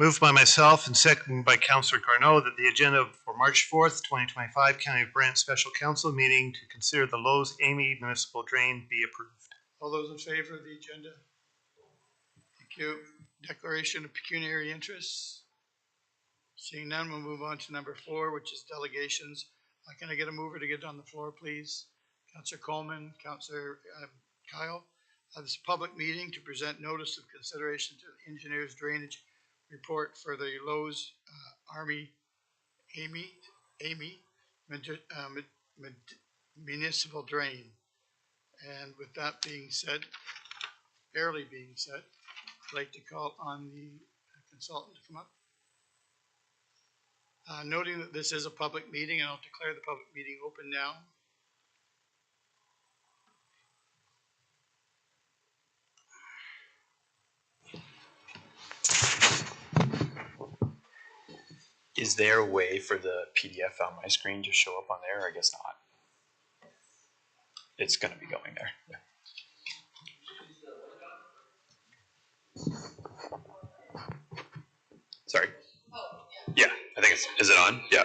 Moved by myself and seconded by Councillor Garneau that the agenda for March 4th, 2025 County of Brant Special Council meeting to consider the Lowe's Amy Municipal Drain be approved. All those in favor of the agenda? Thank you. Declaration of pecuniary interests. Seeing none, we'll move on to number 4, which is delegations. Can I get a mover to get on the floor, please? Councillor Coleman, Councillor Kyle. This is a public meeting to present notice of consideration to the engineer's drainage report for the Lowe's Amy municipal drain. And with that being said, barely being said, I'd like to call on the consultant to come up. Noting that this is a public meeting, and I'll declare the public meeting open now. Is there a way for the PDF on my screen to show up on there? I guess not. It's going to be going there. Yeah. Sorry. Yeah, I think is it on? Yeah.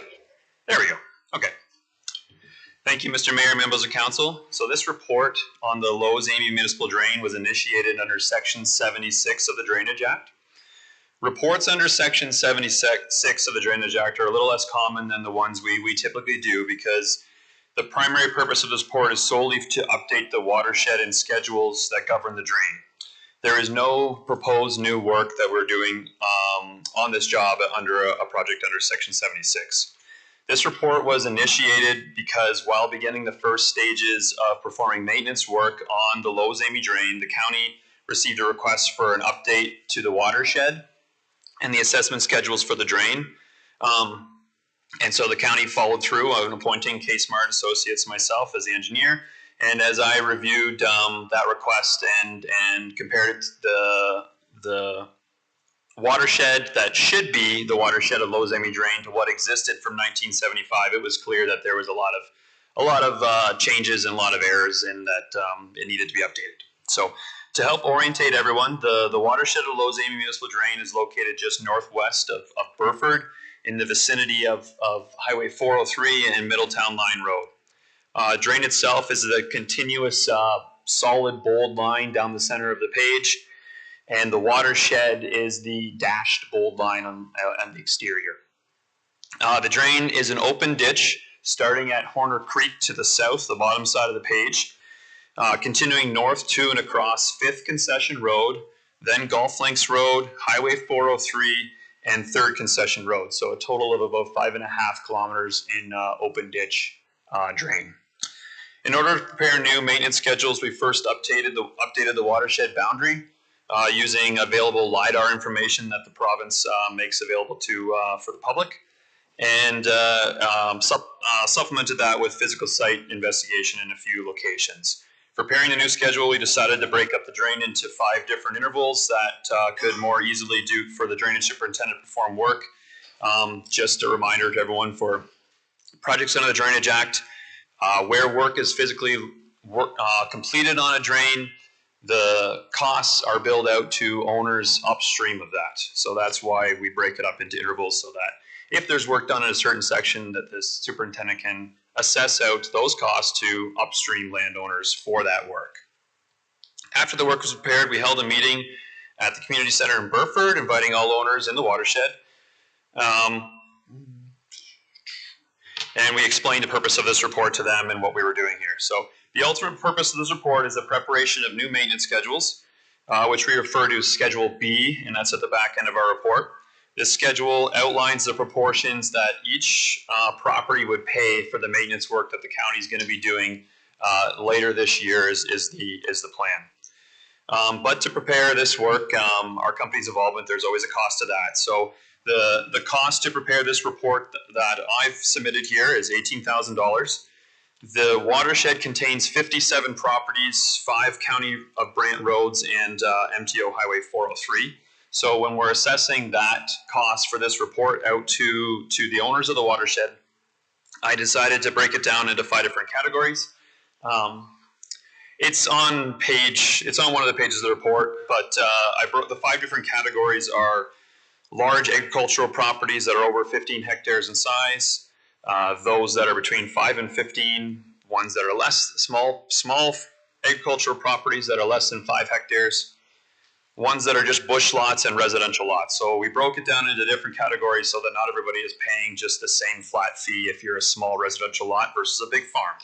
There we go. Okay. Thank you, Mr. Mayor, members of council. So this report on the Lowe's Amy Municipal Drain was initiated under Section 76 of the Drainage Act. Reports under Section 76 of the Drainage Act are a little less common than the ones we typically do because the primary purpose of this report is solely to update the watershed and schedules that govern the drain. There is no proposed new work that we're doing on this job under a project under Section 76. This report was initiated because while beginning the first stages of performing maintenance work on the Lowe's Amy Drain, the county received a request for an update to the watershed and the assessment schedules for the drain. And so the county followed through on appointing K-Smart Associates myself as the engineer. And as I reviewed that request and compared it to the watershed that should be the watershed of Lowe's Amy Drain to what existed from 1975, it was clear that there was a lot of changes and a lot of errors in that it needed to be updated. So to help orientate everyone, the watershed of Lowe's Amy Municipal Drain is located just northwest of Burford in the vicinity of Highway 403 and Middletown Line Road. Drain itself is a continuous solid bold line down the center of the page, and the watershed is the dashed bold line on the exterior. The drain is an open ditch starting at Horner Creek to the south, the bottom side of the page, continuing north to and across 5th Concession Road, then Golf Links Road, Highway 403, and 3rd Concession Road. So a total of about 5.5 kilometers in open ditch drain. In order to prepare new maintenance schedules, we first updated the watershed boundary using available LiDAR information that the province makes available for the public, and supplemented that with physical site investigation in a few locations. For preparing the new schedule, we decided to break up the drain into 5 different intervals that could more easily do for the drainage superintendent to perform work. Just a reminder to everyone for projects under the Drainage Act, where work is physically completed on a drain, the costs are billed out to owners upstream of that. So that's why we break it up into intervals so that if there's work done in a certain section that the superintendent can assess out those costs to upstream landowners for that work. After the work was prepared, we held a meeting at the community center in Burford, inviting all owners in the watershed. And we explained the purpose of this report to them and what we were doing here. So the ultimate purpose of this report is the preparation of new maintenance schedules, which we refer to as Schedule B, and that's at the back end of our report. This schedule outlines the proportions that each property would pay for the maintenance work that the county is going to be doing later this year is the plan. But to prepare this work, our company's involvement, there's always a cost to that. So the cost to prepare this report that I've submitted here is $18,000. The watershed contains 57 properties, 5 County of Brant roads, and MTO Highway 403. So when we're assessing that cost for this report out to the owners of the watershed, I decided to break it down into 5 different categories. It's on one of the pages of the report, but I broke the 5 different categories are large agricultural properties that are over 15 hectares in size, those that are between 5 and 15, ones that are less small agricultural properties that are less than 5 hectares, ones that are just bush lots and residential lots. So we broke it down into different categories so that not everybody is paying just the same flat fee if you're a small residential lot versus a big farm.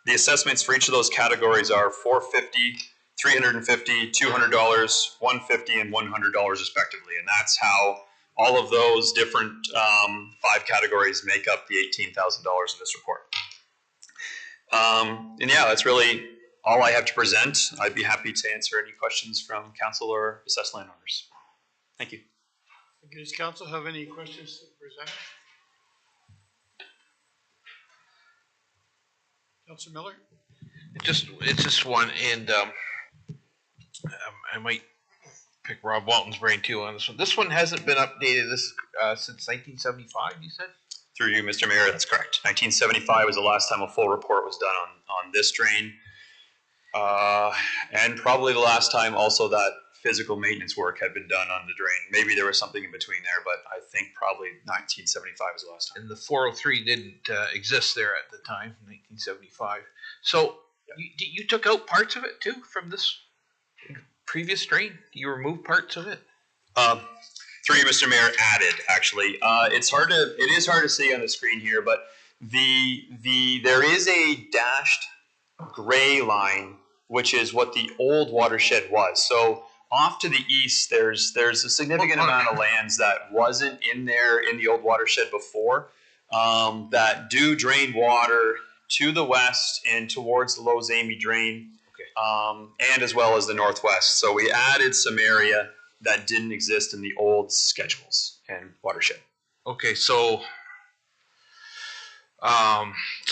The assessments for each of those categories are $450, $350, $200, $150, and $100 respectively. And that's how all of those different 5 categories make up the $18,000 in this report. And yeah, that's really all I have to present. I'd be happy to answer any questions from council or assessed landowners. Thank you. Does council have any questions to present? Councilor Miller? It's just one, and I might pick Rob Walton's brain too on this one. This one hasn't been updated since 1975, you said? Through you, Mr. Mayor, that's correct. 1975 was the last time a full report was done on this drain. And probably the last time also that physical maintenance work had been done on the drain. Maybe there was something in between there, but I think probably 1975 was the last time. And the 403 didn't exist there at the time, 1975. So you took out parts of it too from this previous drain? You removed parts of it? Through you, Mr. Mayor, added actually. It is hard to see on the screen here, but there is a dashed gray line, which is what the old watershed was. So off to the east, there's a significant amount of lands that wasn't in there in the old watershed before, that do drain water to the west and towards the Lowe's Amy drain, and as well as the northwest. So we added some area that didn't exist in the old schedules and watershed. Okay, so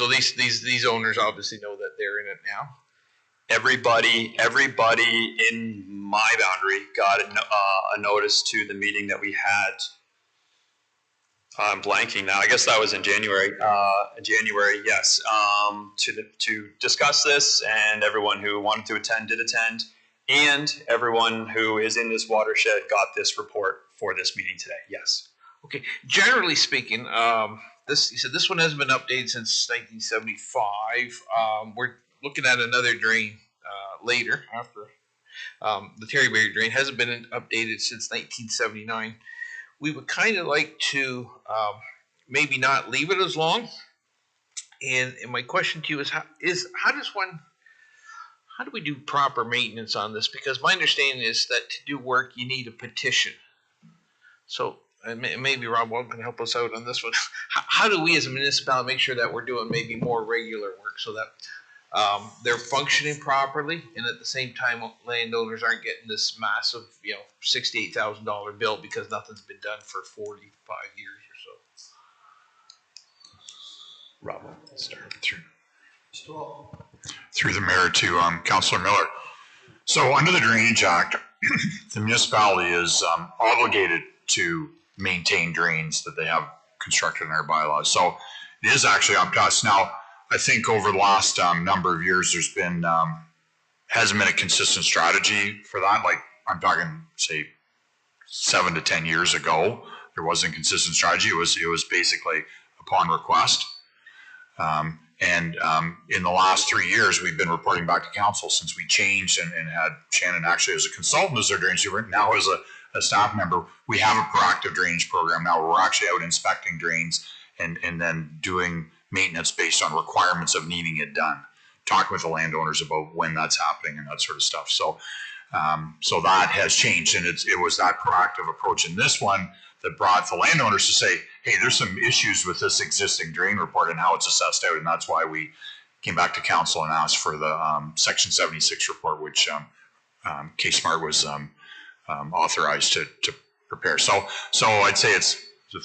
these owners obviously know that they're in it now. Everybody in my boundary got a notice to the meeting that we had. I'm blanking now. I guess that was in January. January, yes. To discuss this, and everyone who wanted to attend did attend, and everyone who is in this watershed got this report for this meeting today. Yes. Okay. Generally speaking, you said this one hasn't been updated since 1975. We're looking at another drain later after the Terryberry drain hasn't been updated since 1979. We would kind of like to maybe not leave it as long. And my question to you is how do we do proper maintenance on this? Because my understanding is that to do work, you need a petition. So maybe Rob Walton can help us out on this one. How do we as a municipality make sure that we're doing maybe more regular work so that they're functioning properly, and at the same time landowners aren't getting this massive, $68,000 bill because nothing's been done for 45 years or so? Rob, let's start through the mayor to Councillor Miller. So under the Drainage Act, the municipality is obligated to maintain drains that they have constructed in our bylaws. So it is actually up to us. Now, I think over the last number of years, there's been hasn't been a consistent strategy for that. Like I'm talking, say, 7 to 10 years ago, there wasn't a consistent strategy. It was basically upon request. In the last 3 years, we've been reporting back to council since we changed and had Shannon actually as a consultant as our drainage superintendent, now as a staff member. We have a proactive drainage program now where we're actually out inspecting drains and then doing maintenance based on requirements of needing it done. Talking with the landowners about when that's happening and that sort of stuff. So that has changed, and it was that proactive approach in this one that brought the landowners to say, hey, there's some issues with this existing drain report and how it's assessed out, and that's why we came back to council and asked for the Section 76 report, which K-Smart was authorized to prepare. So I'd say it's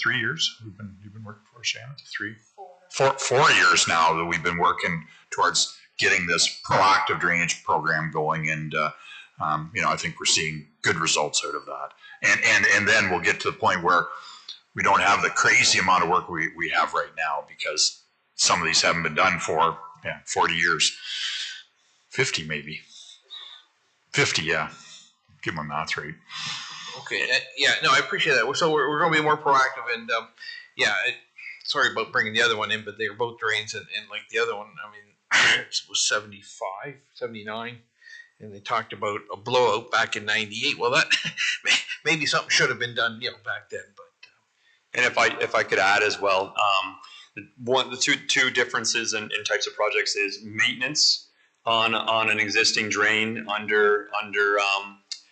3 years you've been working for, Shannon? 4 years now that we've been working towards getting this proactive drainage program going, and I think we're seeing good results out of that. And then we'll get to the point where we don't have the crazy amount of work we have right now, because some of these haven't been done for 40 years, 50 maybe, 50, yeah. Get my math right. Okay, yeah, no, I appreciate that. So we're going to be more proactive and, yeah, sorry about bringing the other one in, but they were both drains and like the other one, I mean, it was 75, 79, and they talked about a blowout back in 98. Well, that, maybe something should have been done, back then, but. And if I could add as well, the two differences in types of projects is maintenance on an existing drain under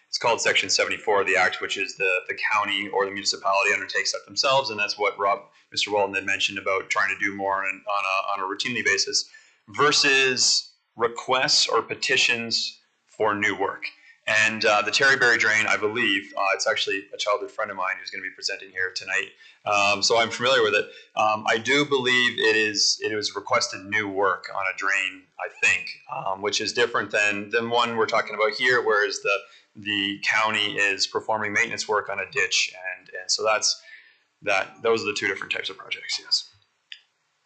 it's called Section 74 of the Act, which is the county or the municipality undertakes that themselves, and that's what Mr. Walton had mentioned about trying to do more on a routinely basis, versus requests or petitions for new work. And the Terryberry drain, I believe, it's actually a childhood friend of mine who's going to be presenting here tonight, so I'm familiar with it. I do believe it was requested new work on a drain, I think, which is different than one we're talking about here, whereas the county is performing maintenance work on a ditch, and so those are the two different types of projects. Yes.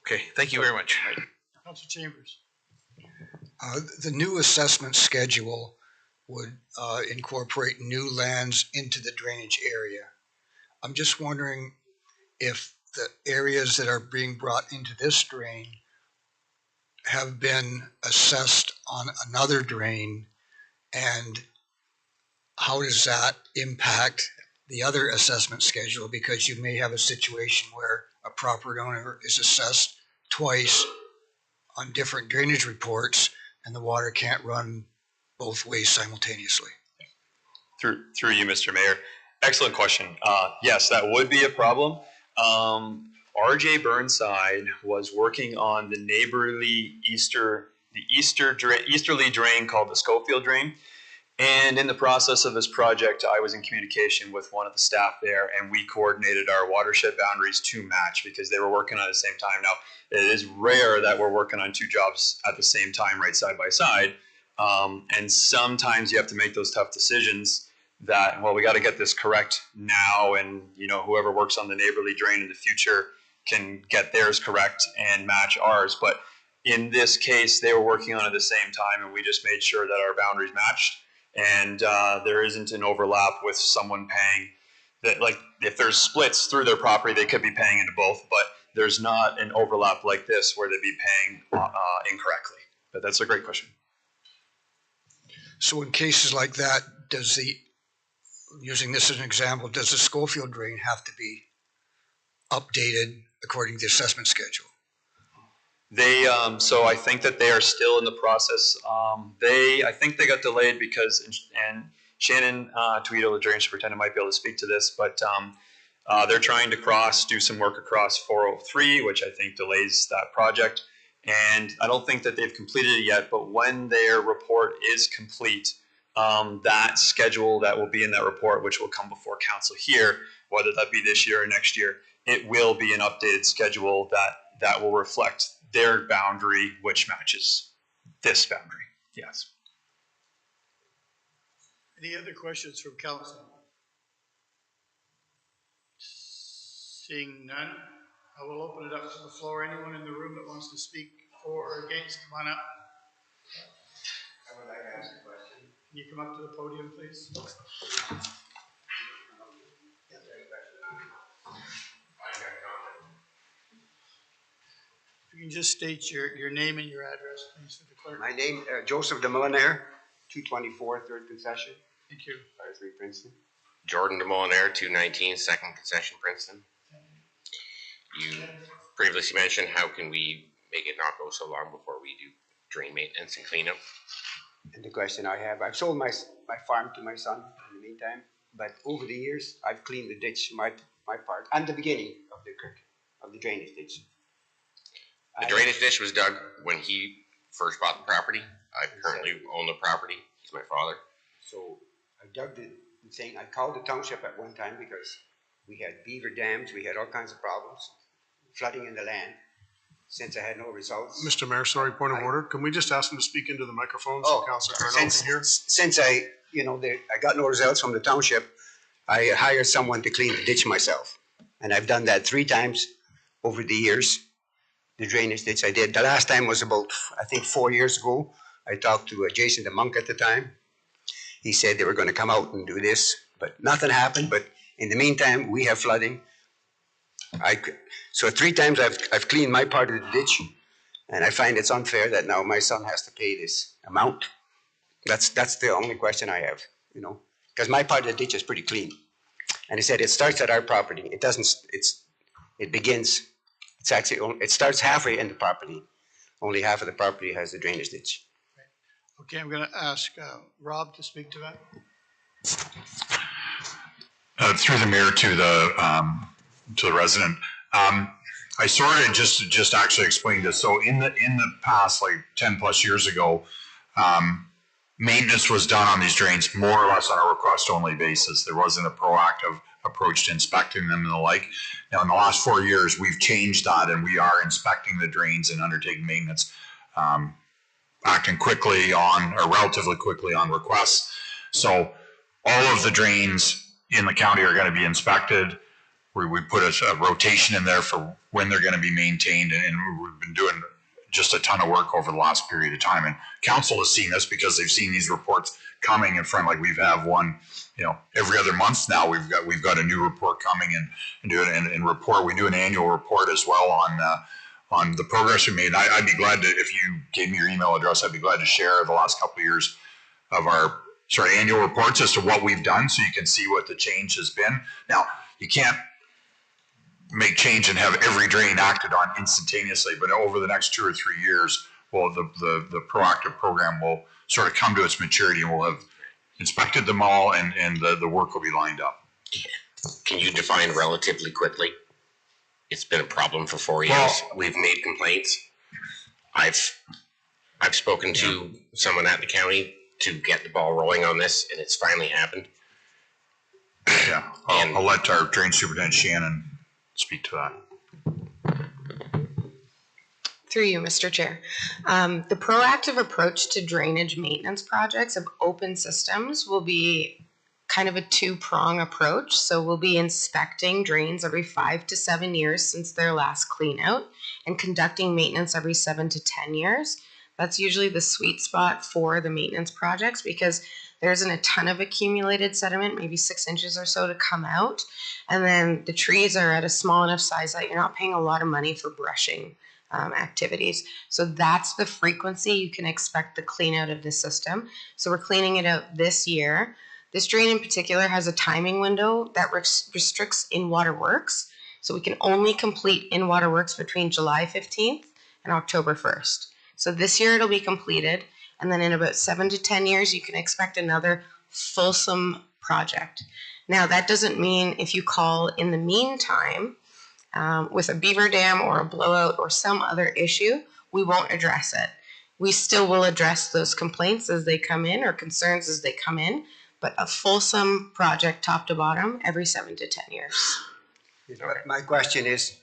Okay, thank you very much. Councilor Chambers. The new assessment schedule would incorporate new lands into the drainage area. I'm just wondering if the areas that are being brought into this drain have been assessed on another drain, and how does that impact the other assessment schedule? Because you may have a situation where a property owner is assessed twice on different drainage reports and the water can't run both ways simultaneously. Through you, Mr. Mayor. Excellent question. Yes, that would be a problem. RJ Burnside was working on the neighborly easterly drain called the Schofield Drain. And in the process of this project, I was in communication with one of the staff there, and we coordinated our watershed boundaries to match because they were working on it at the same time. Now, it is rare that we're working on two jobs at the same time, right side by side. And sometimes you have to make those tough decisions that, well, we got to get this correct now, and whoever works on the neighborly drain in the future can get theirs correct and match ours. But in this case, they were working on it at the same time, and we just made sure that our boundaries matched. And there isn't an overlap with someone paying that, like if there's splits through their property, they could be paying into both, but there's not an overlap like this where they'd be paying incorrectly. But that's a great question. So in cases like that, using this as an example, does the Schofield drain have to be updated according to the assessment schedule? They, so I think that they are still in the process. I think they got delayed because, and Shannon Tweedle, the drainage superintendent, might be able to speak to this, but they're trying to do some work across 403, which I think delays that project. And I don't think that they've completed it yet, but when their report is complete, that schedule that will be in that report, which will come before council here, whether that be this year or next year, it will be an updated schedule that will reflect their boundary, which matches this boundary. Yes. Any other questions from council? Seeing none, I will open it up to the floor. Anyone in the room that wants to speak for or against, come on up. I would like to ask a question. Can you come up to the podium, please? If you can just state your name and your address, please, for the clerk. My name, Joseph de Molinaire, 224 3rd Concession, Thank you. Fire 3 Princeton. Jordan de Molinaire, 219 2nd Concession, Princeton. You previously mentioned how can we make it not go so long before we do drain maintenance and cleanup. And the question I have, I've sold my farm to my son in the meantime, but over the years, I've cleaned the ditch, my part, and the beginning of the creek, of the drainage ditch. The drainage ditch was dug when he first bought the property. I currently own the property. He's my father. So I dug the thing. I called the township at one time because we had beaver dams, we had all kinds of problems, flooding in the land. Since I had no results. Mr. Mayor, sorry, point of order. Can we just ask him to speak into the microphone so Councilor Carnell can hear? Since I got no results from the township, I hired someone to clean the ditch myself. And I've done that 3 times over the years. The drainage ditch I did. The last time was about, I think, 4 years ago. I talked to Jason the Monk at the time. He said they were going to come out and do this, but nothing happened. But in the meantime, we have flooding. So 3 times I've cleaned my part of the ditch, and I find it's unfair that now my son has to pay this amount. That's the only question I have, you know, because my part of the ditch is pretty clean. And he said it starts at our property. It doesn't. It begins. It's actually it starts halfway in the property. Only half of the property has the drainage ditch. Okay, I'm going to ask Rob to speak to that. Through the mayor to the resident. I sort of just actually explained this. So in the past, like 10 plus years ago, maintenance was done on these drains more or less on a request only basis. There wasn't a proactive approach to inspecting them and the like. Now in the last 4 years, we've changed that and we are inspecting the drains and undertaking maintenance, acting quickly on, or relatively quickly on requests. So all of the drains in the county are going to be inspected. We put a rotation in there for when they're going to be maintained, and we've been doing just a ton of work over the last period of time. And council has seen this because they've seen these reports coming in front. Like we've have one, you know, every other month now. We've got a new report coming and do it and report. We do an annual report as well on the progress we made. I'd be glad to, if you gave me your email address, I'd be glad to share the last couple of years of our annual reports as to what we've done, so you can see what the change has been. Now you can't make change and have every drain acted on instantaneously, but over the next 2 or 3 years, well, the proactive program will sort of come to its maturity, and we'll have inspected them all, and the work will be lined up. Can you define relatively quickly? It's been a problem for 4 years. Well, we've made complaints. I've spoken to someone at the county to get the ball rolling on this, and it's finally happened. Yeah, I'll let our drain superintendent Shannon speak to that. Through you, Mr. Chair. The proactive approach to drainage maintenance projects of open systems will be kind of a 2-prong approach. So we'll be inspecting drains every 5 to 7 years since their last clean out, and conducting maintenance every 7 to 10 years. That's usually the sweet spot for the maintenance projects, because there isn't a ton of accumulated sediment, maybe 6 inches or so to come out. And then the trees are at a small enough size that you're not paying a lot of money for brushing activities. So that's the frequency you can expect the clean out of the system. So we're cleaning it out this year. This drain in particular has a timing window that restricts in-water works. So we can only complete in-water works between July 15th and October 1st. So this year it'll be completed, and then in about 7 to 10 years, you can expect another fulsome project. Now, that doesn't mean if you call in the meantime with a beaver dam or a blowout or some other issue, we won't address it. We still will address those complaints as they come in, or concerns as they come in, but a fulsome project top to bottom every 7 to 10 years. My question is,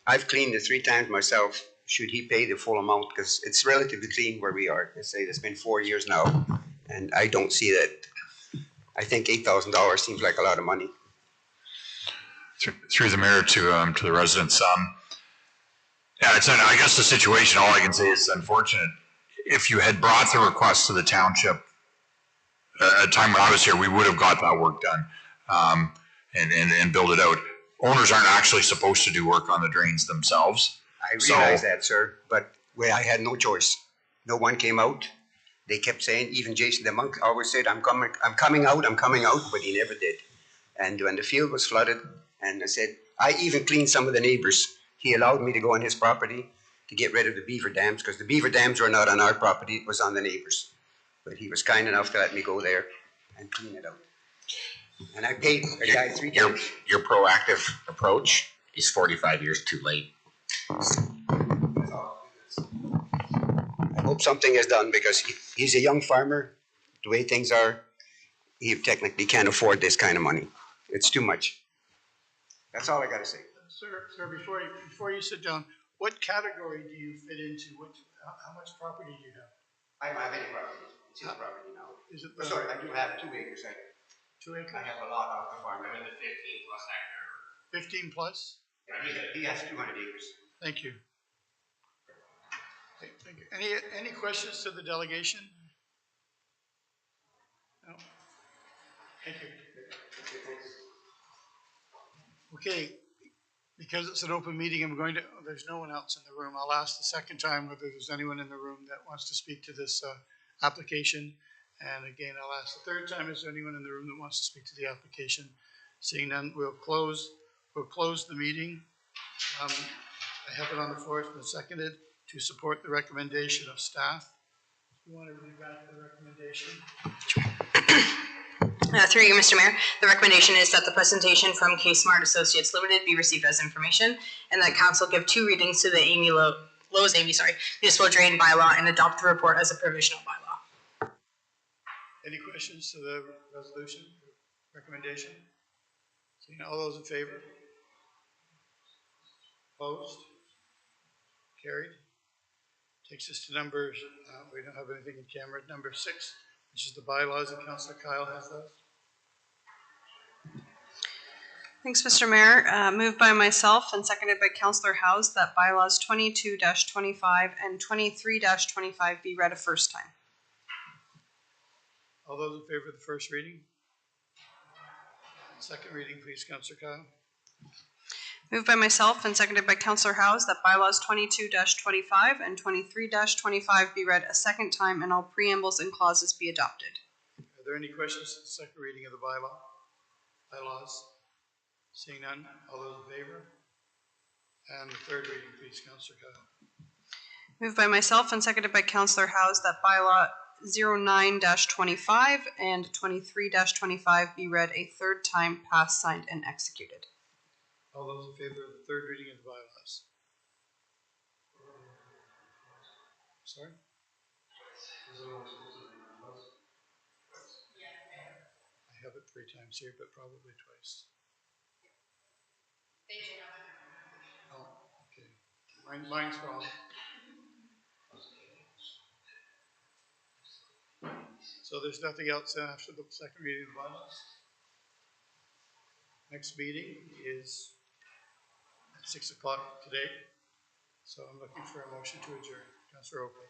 I've cleaned it 3 times myself. Should he pay the full amount? Because it's relatively clean where we are. Let's say it's been 4 years now, and I don't see that. I think $8,000 seems like a lot of money. Through the mayor to the residents. Yeah, I guess the situation, all I can say is unfortunate. If you had brought the request to the township at a time when I was here, we would have got that work done and build it out. Owners aren't actually supposed to do work on the drains themselves. I realize that, sir, but I had no choice. No one came out. They kept saying, even Jason the monk always said, I'm coming out, but he never did. And when the field was flooded, and I said, I even cleaned some of the neighbors. He allowed me to go on his property to get rid of the beaver dams, because the beaver dams were not on our property, it was on the neighbors. But he was kind enough to let me go there and clean it out. And I paid a guy 3 times. Your proactive approach is 45 years too late. I hope something is done, because he's a young farmer. The way things are, he technically can't afford this kind of money. It's too much. That's all I got to say. Sir, before you sit down, what category do you fit into? How much property do you have? I don't have any property. It's his property now. Is it Sorry, I do have 2 acres. 2 acres? I have a lot off the farm. I'm in the 15 plus hectare. 15 plus? Yeah, he has 200 acres. Thank you. Thank you. Any questions to the delegation? No? Thank you. Okay, because it's an open meeting, there's no one else in the room. I'll ask the second time whether there's anyone in the room that wants to speak to this application. And again, I'll ask the third time, is there anyone in the room that wants to speak to the application? Seeing none, we'll close the meeting. I have it on the floor, it's been seconded to support the recommendation of staff. You want to read back the recommendation? Through you, Mr. Mayor, the recommendation is that the presentation from K-Smart Associates Limited be received as information, and that council give 2 readings to the Lowe's municipal drain bylaw and adopt the report as a provisional bylaw. Any questions to the resolution, recommendation? Seeing all those in favor? Opposed? Carried. Takes us to number, we don't have anything in camera, number 6, which is the bylaws, and Councillor Kyle has those. Thanks, Mr. Mayor. Moved by myself and seconded by Councillor Howes that bylaws 22-25 and 23-25 be read a first time. All those in favor of the first reading? Second reading, please, Councillor Kyle. Moved by myself and seconded by Councillor Howes that bylaws 22-25 and 23-25 be read a second time and all preambles and clauses be adopted. Are there any questions to the second reading of the bylaws? Seeing none, all those in favor? And the third reading, please, Councillor Kyle. Moved by myself and seconded by Councillor Howes that bylaw 09-25 and 23-25 be read a third time, passed, signed, and executed. All those in favor of the third reading of the bylaws? Sorry? I have it 3 times here, but probably twice. Oh, okay. Mine's wrong. So there's nothing else after the second reading of the bylaws? Next meeting is at 6 o'clock today. So I'm looking for a motion to adjourn. Councillor Oakley.